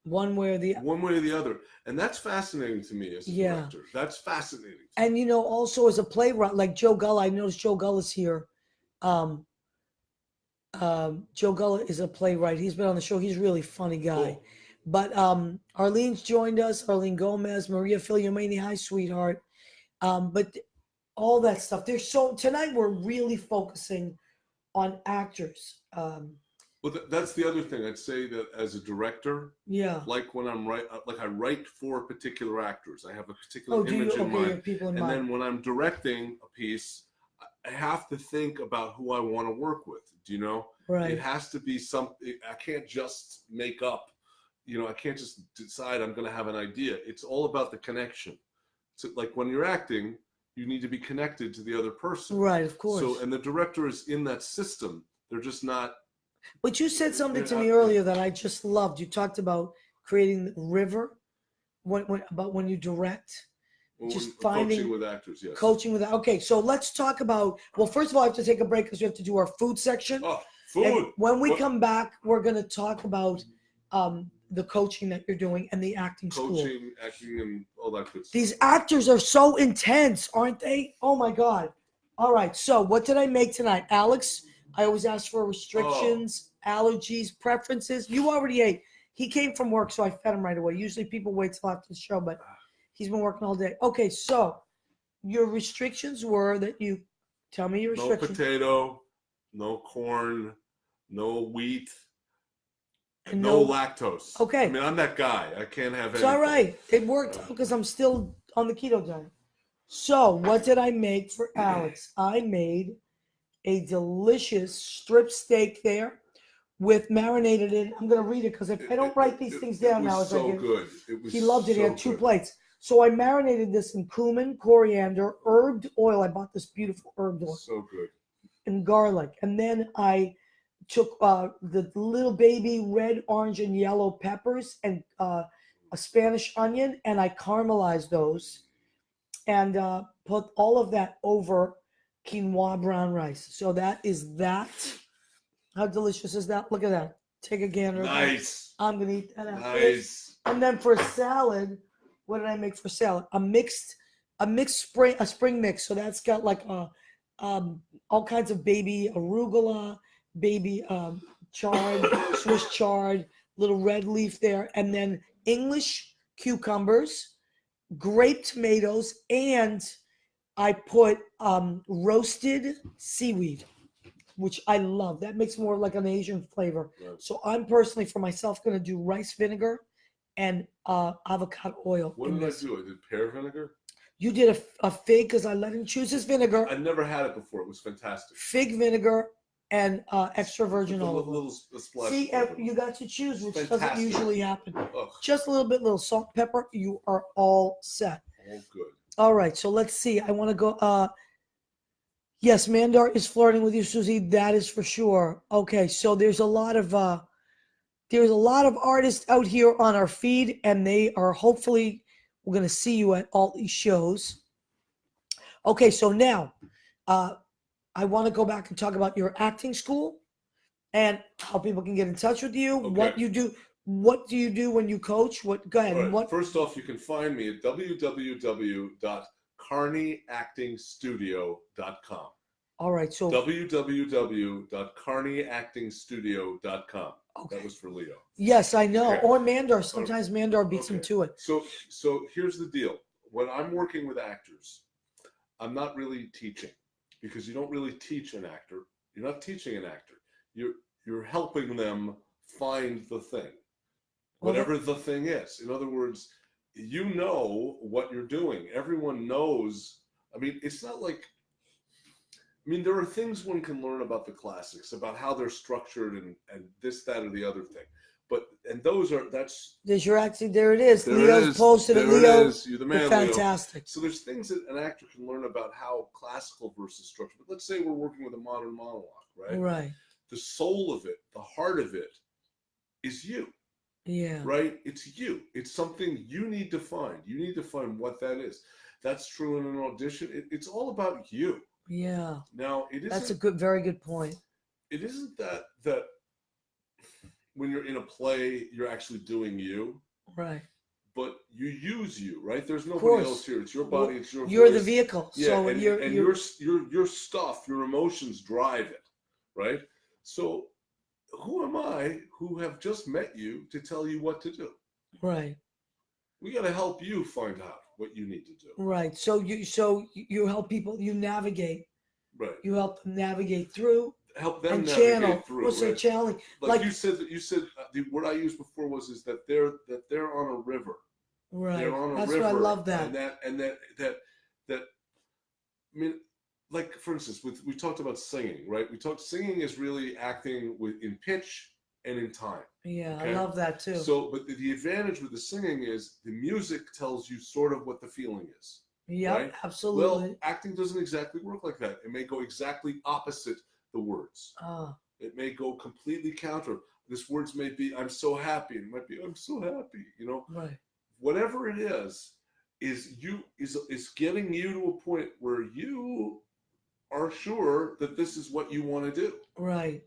one way or the other, and that's fascinating to me as a director. That's fascinating. And also as a playwright, like Joe Gullah. I noticed Joe Gullah's here. Joe Gullah is a playwright. He's been on the show. He's a really funny guy. Cool. But Arlene's joined us. Arlene Gomez, Maria Filiomeni, hi, sweetheart. But all that stuff. Tonight we're really focusing on actors. Well, that's the other thing. I'd say that as a director, like when I'm I write for particular actors. I have a particular image in mind. And then when I'm directing a piece, I have to think about who I want to work with. Do you know? Right. It has to be something. I can't just make up. I can't just decide I'm going to have an idea. It's all about the connection. So, like when you're acting, you need to be connected to the other person. Right, of course. So, and the director is in that system. They're just not. But you said something to me earlier that I just loved. You talked about creating the river, about when you direct. Just finding coaching with actors, yes. Coaching with okay, so let's talk about. Well, first of all, I have to take a break because we have to do our food section. Oh, food! And when we come back, we're going to talk about the coaching that you're doing and the acting school. Coaching, acting, and all that good stuff. These actors are so intense, aren't they? Oh my God! All right, so what did I make tonight, Alex? I always ask for restrictions, allergies, preferences. You already ate. He came from work, so I fed him right away. Usually people wait till after the show, but he's been working all day. Okay, so your restrictions were that you tell me your restrictions. No potato, no corn, no wheat, and no lactose. Okay. I mean, I'm that guy. I can't have anything. It's all right. It worked because I'm still on the keto diet. So what did I make for Alex? I made a delicious strip steak there with marinated in. I'm going to read it because if I don't write these things down now. It was so good. He loved it. He had 2 plates. So I marinated this in cumin, coriander, herbed oil. I bought this beautiful herbed oil. So good. And garlic. And then I took the little baby red, orange, and yellow peppers and a Spanish onion, and I caramelized those and put all of that over quinoa brown rice. So that is that. How delicious is that? Look at that. Take a gander. Nice. I'm going to eat that. Nice. And then for salad, what did I make for salad? A spring mix. So that's got like all kinds of baby arugula, baby chard, Swiss chard, little red leaf there, and then English cucumbers, grape tomatoes, and I put roasted seaweed. which I love. That makes more like an Asian flavor. Right. So I'm personally, for myself, going to do rice vinegar and avocado oil. What in did I this. do? I did pear vinegar. You did a fig because I let him choose his vinegar. I'd never had it before. It was fantastic. Fig vinegar and extra virgin With a olive oil. little splash. See, of oil. you got to choose, which doesn't Fantastic. usually happen. Ugh, Just a little bit, little salt, pepper. You are all set. all good. All right, so let's see. I want to go. Yes, Mandar is flirting with you, Susie. That is for sure. Okay, so there's a lot of artists out here on our feed, and they are hopefully we're going to see you at all these shows. Okay, so now I want to go back and talk about your acting school and how people can get in touch with you. Okay. What you do? What do you do when you coach? What? Go ahead. All right. What? First off, you can find me at www.carneyactingstudio.com. All right. So www.carneyactingstudio.com. okay. That was for Leo. Yes, I know. Okay. Or Mandar. Sometimes Mandar beats him Okay. to it. So here's the deal. When I'm working with actors, I'm not really teaching, because you don't really teach an actor. You're not teaching an actor. You're helping them find the thing, Well, whatever the thing is. In other words, you know what you're doing. Everyone knows. I mean, it's not like. I mean, there are things one can learn about the classics, about how they're structured and this, that, or the other thing. That's There's your acting. There it is. there Leo's it is. posted it. There Leo, it is. You're the man, Leo. fantastic. So there's things that an actor can learn about how classical versus structure. But let's say we're working with a modern monologue, right? Right. The soul of it, the heart of it, is you, Yeah. right? It's you. It's something you need to find. You need to find what that is. That's true in an audition. It's all about you. Yeah. Now, That's a very good point. It isn't that when you're in a play, you're actually doing you. Right. But you use you, right? There's nobody course. else here. It's your body. It's your You're voice. the vehicle. Yeah, So and you're your stuff, your emotions drive it, right? So who am I, who have just met you, to tell you what to do? right. We got to help you find out what you need to do. Right. So you help people. You navigate. Right. You help them navigate through Help them and navigate channel. through. What's Right? the channeling? Like you said the word I used before was that they're on a river. Right. They're on a That's river. what I love that. And that I mean, like for instance, we talked about singing, right? Singing is really acting in pitch and in time. Yeah, Okay. I love that too. So, but the advantage with the singing is the music tells you sort of what the feeling is. Yeah, right? absolutely. Well, acting doesn't exactly work like that. It may go exactly opposite the words. It may go completely counter. This words may be "I'm so happy," and it might be "I'm so happy." You know, right. whatever it is getting you to a point where you are sure that this is what you want to do. Right.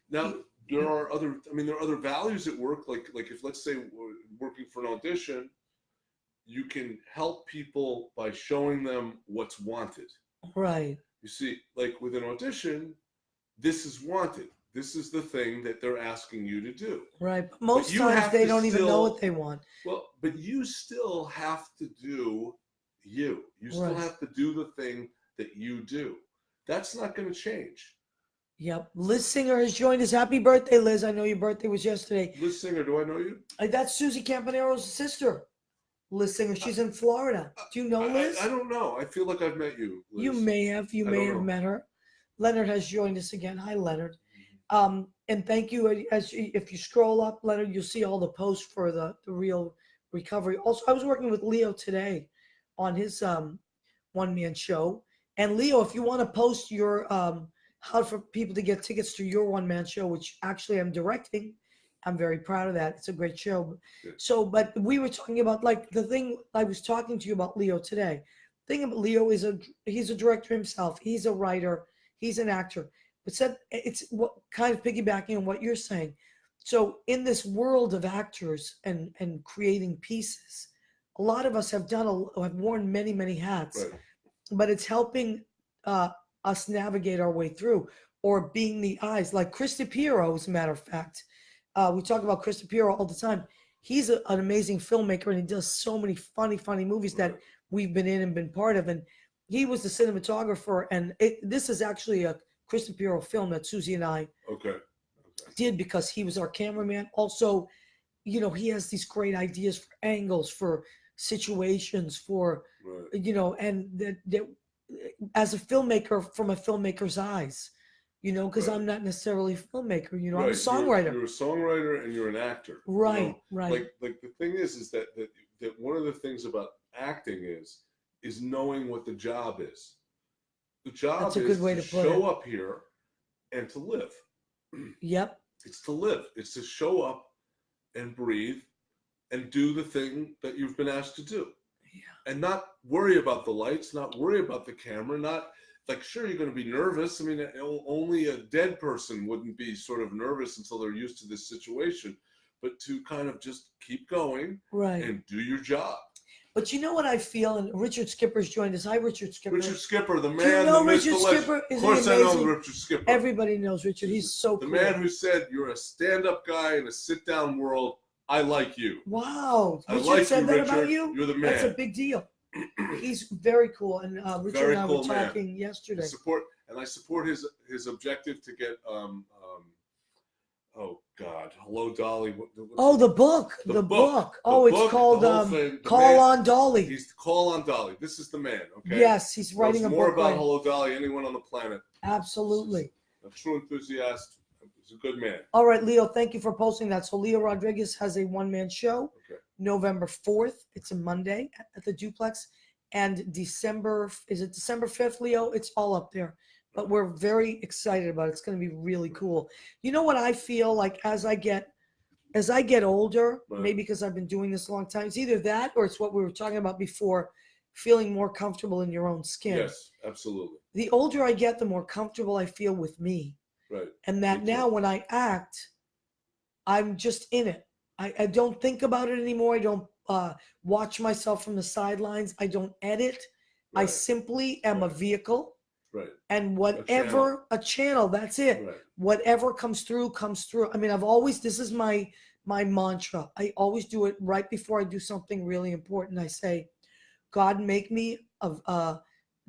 Now, there are other values at work. Like if, let's say, we're working for an audition, you can help people by showing them what's wanted. Right. You see, like with an audition, this is wanted. This is the thing that they're asking you to do. Right. But most you times have they to don't even know still- what they want. Well, but you still have to do you. You still Right. have to do the thing that you do. That's not going to change. Yep. Liz Singer has joined us. Happy birthday, Liz. I know your birthday was yesterday. Liz Singer, do I know you? That's Susie Campanero's sister. Liz Singer. She's in Florida. Do you know Liz? I don't know. I feel like I've met you, Liz. You may have. You I may don't have know. met her. Leonard has joined us again. Hi, Leonard. And thank you. If you scroll up, Leonard, you'll see all the posts for the real recovery. Also, I was working with Leo today on his one-man show. And Leo, if you want to post your how for people to get tickets to your one-man show, which actually I'm directing, I'm very proud of that. It's a great show. Good. So, but we were talking about like the thing I was talking to you about Leo today. The thing about Leo is he's a director himself. He's a writer. He's an actor. But said it's what kind of piggybacking on what you're saying. So in this world of actors and creating pieces, a lot of us have worn many hats, Right. but it's helping us navigate our way through, or being the eyes. Like Chris DiPiero, as a matter of fact, we talk about Chris DiPiero all the time. He's an amazing filmmaker, and he does so many funny movies that we've been in and been part of. And he was the cinematographer, and this is actually a Kristen Piero film that Susie and I Okay. did because he was our cameraman. Also, you know, he has these great ideas for angles, for situations, for Right. you know, and that as a filmmaker, from a filmmaker's eyes, you know, because Right. I'm not necessarily a filmmaker. You know, I'm a Right. songwriter. You're a songwriter and you're an actor. you Right, know? right. Like the thing is that one of the things about acting is knowing what the job is. The job That's a is good way to to put show it. up here and to live. Yep. It's to live. It's to show up and breathe and do the thing that you've been asked to do. Yeah. And not worry about the lights, not worry about the camera, not like, sure, you're going to be nervous. I mean, only a dead person wouldn't be sort of nervous until they're used to this situation, but to kind of just keep going Right. and do your job. But you know what I feel, and Richard Skipper's joined us. Hi, Richard Skipper. Richard Skipper, the Do man, you know the myth, Richard the legend. Skipper? Of Isn't he course, I know amazing? Richard Skipper. Everybody knows Richard. He's so The cool. man who said, "You're a stand-up guy in a sit-down world. I like you." Wow. I Richard like said you, that Richard. about you? You're the man. That's a big deal. He's very cool. And Richard Very and I cool were man. talking yesterday. I support his objective to get oh God, Hello Dolly. Oh, the book. The book. Oh, it's called Call on Dolly. He's Call on Dolly. This is the man. Okay. Yes, he's writing Knows a more book. about Right. Hello Dolly anyone on the planet. Absolutely. A true enthusiast. He's a good man. All right, Leo, thank you for posting that. So Leo Rodriguez has a one-man show, Okay. November 4th. It's a Monday at the Duplex. And December 5th, Leo? It's all up there. But we're very excited about it. It's going to be really cool. You know what I feel like as I get older, Right. maybe because I've been doing this a long time, it's either that or it's what we were talking about before, feeling more comfortable in your own skin. Yes, absolutely. The older I get, the more comfortable I feel with me. Right. And that Me too. now when I act, I'm just in it. I don't think about it anymore. I don't watch myself from the sidelines. I don't edit. I Right. simply am a Right. vehicle. Right. And whatever a channel, that's it. Right. Whatever comes through, comes through. I mean, this is my mantra. I always do it right before I do something really important. I say, God, make me a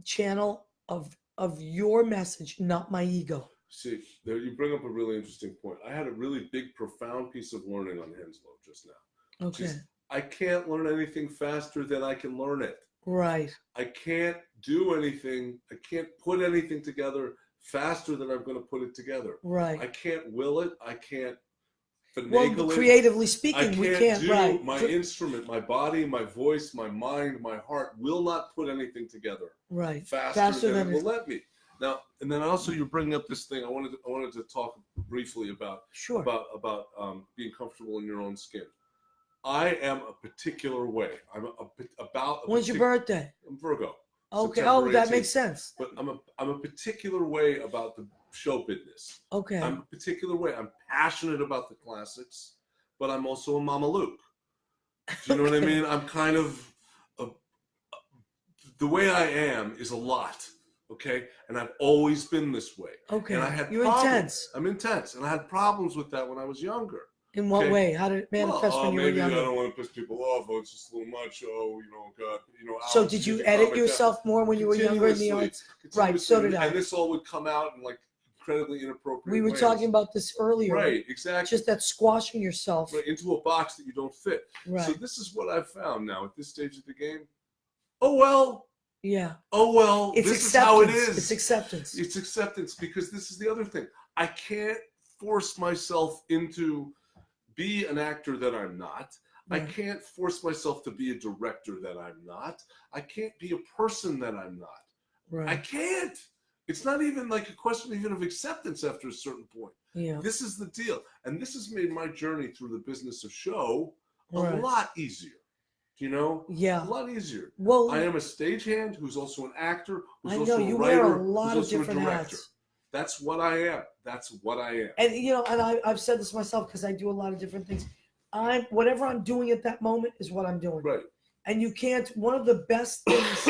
channel of your message, not my ego. See, there you bring up a really interesting point. I had a really big, profound piece of learning on Henslow just now. Okay. Just, I can't learn anything faster than I can learn it. Right. I can't do anything. I can't put anything together faster than I'm going to put it together. Right. I can't will it. I can't finagle Well, it. creatively I speaking, we can't can't. do Right. my instrument, my body, my voice, my mind, my heart will not put anything together Right. faster than it it- will let me. Now, and then also you're bringing up this thing. I wanted to talk briefly about Sure. being comfortable in your own skin. I am a particular way. When's your birthday? I'm Virgo. Okay. September Oh, that 18th. makes sense. But I'm a particular way about the show business. Okay. I'm a particular way. I'm passionate about the classics, but I'm also a Mama Luke. Do you know what I Okay. mean? I'm kind of the way I am is a lot. Okay, and I've always been this way. Okay. And I had You're problems. intense. I'm intense, and I had problems with that when I was younger. In what Okay. way? How did it manifest when you were Maybe I younger? don't want to piss people off. Oh, it's just a little much. Oh, God, So hours did to you get edit comic yourself more when you were younger in the Continuously. arts? Right, so did I. And this all would come out in like incredibly inappropriate We were ways. talking about this earlier. Right, exactly. Just that squashing yourself. Right, into a box that you don't fit. Right. So this is what I've found now at this stage of the game. Oh well. Yeah. Oh well. It's this acceptance. is how it is. It's acceptance. It's acceptance, because this is the other thing. I can't force myself into be an actor that I'm not. I Right. can't force myself to be a director that I'm not. I can't be a person that I'm not. I Right. can't. It's not even like a question even of acceptance after a certain point. Yeah. This is the deal. And this has made my journey through the business of show a Right. lot easier. You know? Yeah. A lot easier. Well, I am a stagehand who's also an actor, who's I also know a you writer, wear a lot of who's also a different director. hats. That's what I am. That's what I am. And and I've said this myself because I do a lot of different things. Whatever I'm doing at that moment is what I'm doing. Right. And you can't. One of the best things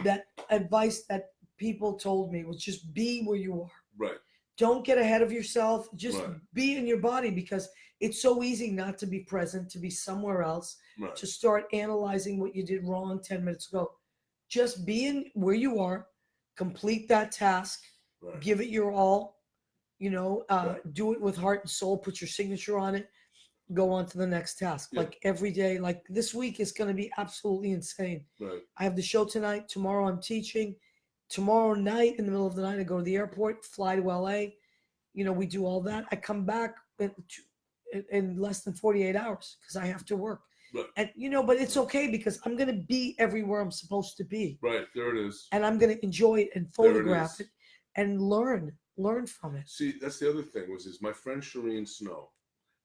that advice that people told me was just be where you are. Right. Don't get ahead of yourself. Just Right. be in your body, because it's so easy not to be present, to be somewhere else, Right. to start analyzing what you did wrong 10 minutes ago. Just be in where you are, complete that task, Right. give it your all, Right. do it with heart and soul, put your signature on it, go on to the next task. Yeah. Like every day, like this week is going to be absolutely insane. Right. I have the show tonight. Tomorrow I'm teaching. Tomorrow night, in the middle of the night, I go to the airport, fly to LA. We do all that. I come back in less than 48 hours because I have to work. Right. And, but it's okay because I'm going to be everywhere I'm supposed to be. Right. There it is. And I'm going to enjoy it and There it photograph is. it and learn from it. See, that's the other thing is my friend Shireen Snow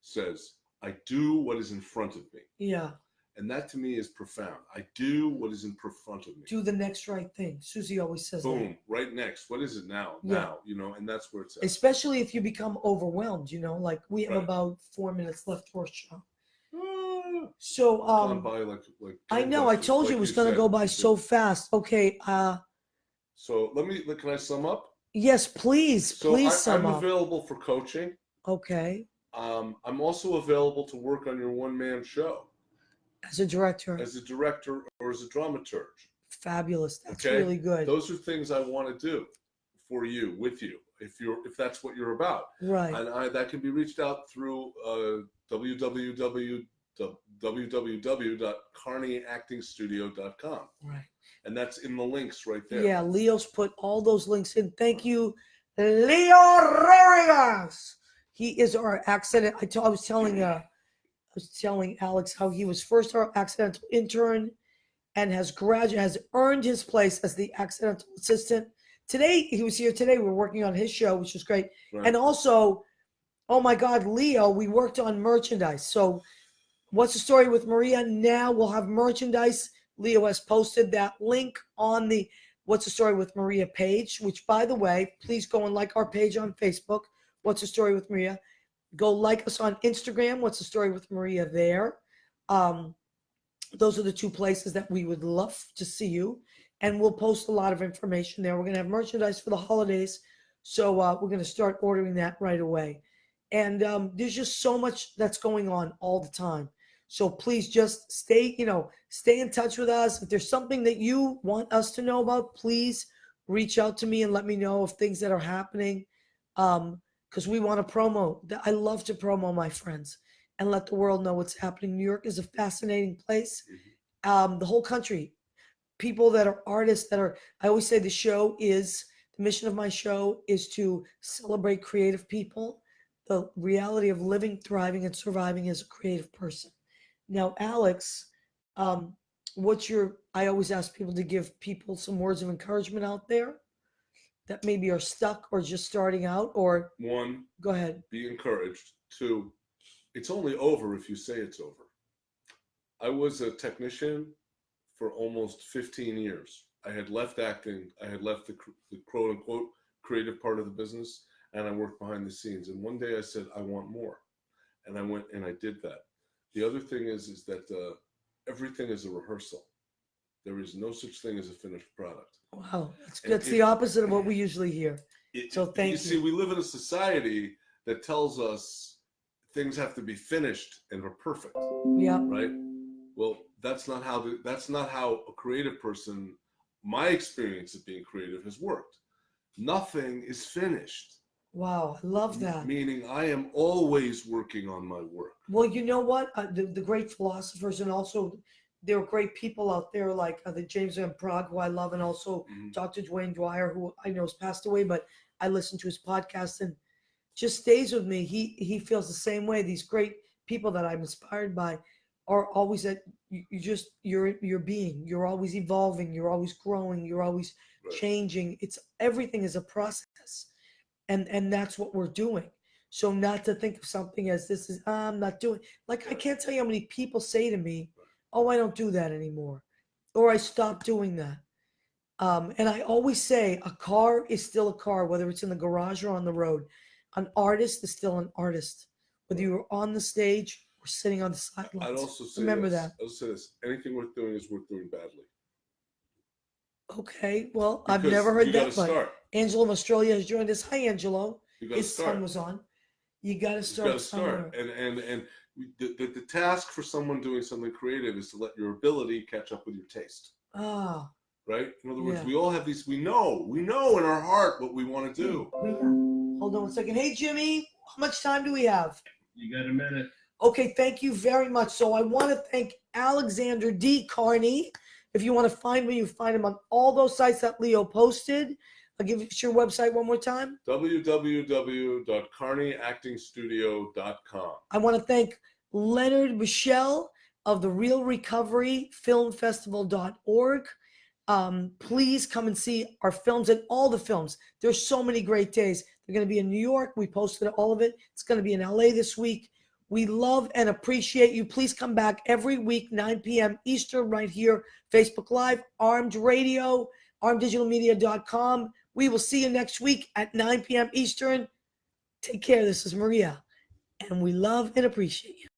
says, I do what is in front of me. Yeah. And that to me is profound. I do what is in front of me. Do the next right thing. Susie always says that. Boom, right next. What is it now? Yeah. Now, and that's where it's at. Especially if you become overwhelmed, like we have Right. about 4 minutes left for our show. Ah, So gone by like I know I gangbusters, told like you it was going to said. go by so fast. Okay, So can I sum up? yes, please So sum I'm up. available for coaching. Okay, I'm also available to work on your one-man show as a director. as a director or as a dramaturge. Fabulous. That's Okay? really good. Those are things I want to do for you, with you, if that's what you're about. Right. And that can be reached out through www.carneyactingstudio.com. Right. And that's in the links right there. Yeah, Leo's put all those links in. Thank you, Leo Rodriguez. He is our accident. I was telling Alex how he was first our accidental intern and has earned his place as the accidental assistant. Today, he was here today. We're working on his show, which is great. Right. And also, oh my God, Leo, we worked on merchandise. So What's the Story with Maria? Now we'll have merchandise. Leo has posted that link on the What's the Story with Maria page, which, by the way, please go and like our page on Facebook, What's the Story with Maria. Go like us on Instagram, What's the Story with Maria there. Those are the two places that we would love to see you. And we'll post a lot of information there. We're going to have merchandise for the holidays. So we're going to start ordering that right away. And there's just so much that's going on all the time. So please just stay in touch with us. If there's something that you want us to know about, please reach out to me and let me know of things that are happening. Because we want to promo. I love to promo my friends and let the world know what's happening. New York is a fascinating place. The whole country, people that are artists I always say the mission of my show is to celebrate creative people, the reality of living, thriving, and surviving as a creative person. Now, Alex, I always ask people to give people some words of encouragement out there that maybe are stuck or just starting out, or 1, go ahead. be encouraged. 2, it's only over if you say it's over. I was a technician for almost 15 years. I had left acting. I had left the quote unquote creative part of the business, and I worked behind the scenes. And one day I said, I want more. And I went and I did that. The other thing is that everything is a rehearsal. There is no such thing as a finished product. Wow, that's the opposite of what we usually hear. So thank you. You see, we live in a society that tells us things have to be finished and are perfect. Yeah. Right? Well, that's not how a creative person, my experience of being creative, has worked. Nothing is finished. Wow, I love that. Meaning I am always working on my work. Well, you know what? The great philosophers, and also there are great people out there like the James Van Praagh, who I love, and also Dr. Dwayne Dwyer, who I know has passed away, but I listen to his podcast and just stays with me. He feels the same way. These great people that I'm inspired by are always that you're being. You're always evolving. You're always growing. You're always changing. Everything is a process. And that's what we're doing. So not to think of something as this is, I'm not doing, like, I can't tell you how many people say to me, oh, I don't do that anymore. Or I stopped doing that. And I always say a car is still a car, whether it's in the garage or on the road. An artist is still an artist, whether you're on the stage or sitting on the sidelines. I'd also say Remember this. that. I'll say this. Anything worth doing is worth doing badly. Okay, well, I've Because never heard you that, gotta but start. Angelo from Australia has joined us. Hi, Angelo. You gotta His start. son was on. You got to You start gotta somewhere. start. And the task for someone doing something creative is to let your ability catch up with your taste. Ah, right? In other words, Yeah. we all have these. We know in our heart what we want to do. Hold on one second. Hey, Jimmy, how much time do we have? You got a minute. Okay, thank you very much. So I want to thank Alexander D. Carney. If you want to find me, you find him on all those sites that Leo posted. I'll give you your website one more time. www.carneyactingstudio.com. I want to thank Leonard Michelle of the Real Recovery Film Festival.org. Please come and see our films and all the films. There's so many great days. They're going to be in New York. We posted all of it. It's going to be in LA this week. We love and appreciate you. Please come back every week, 9 p.m. Eastern, right here, Facebook Live, Armed Radio, armeddigitalmedia.com. We will see you next week at 9 p.m. Eastern. Take care. This is Maria, and we love and appreciate you.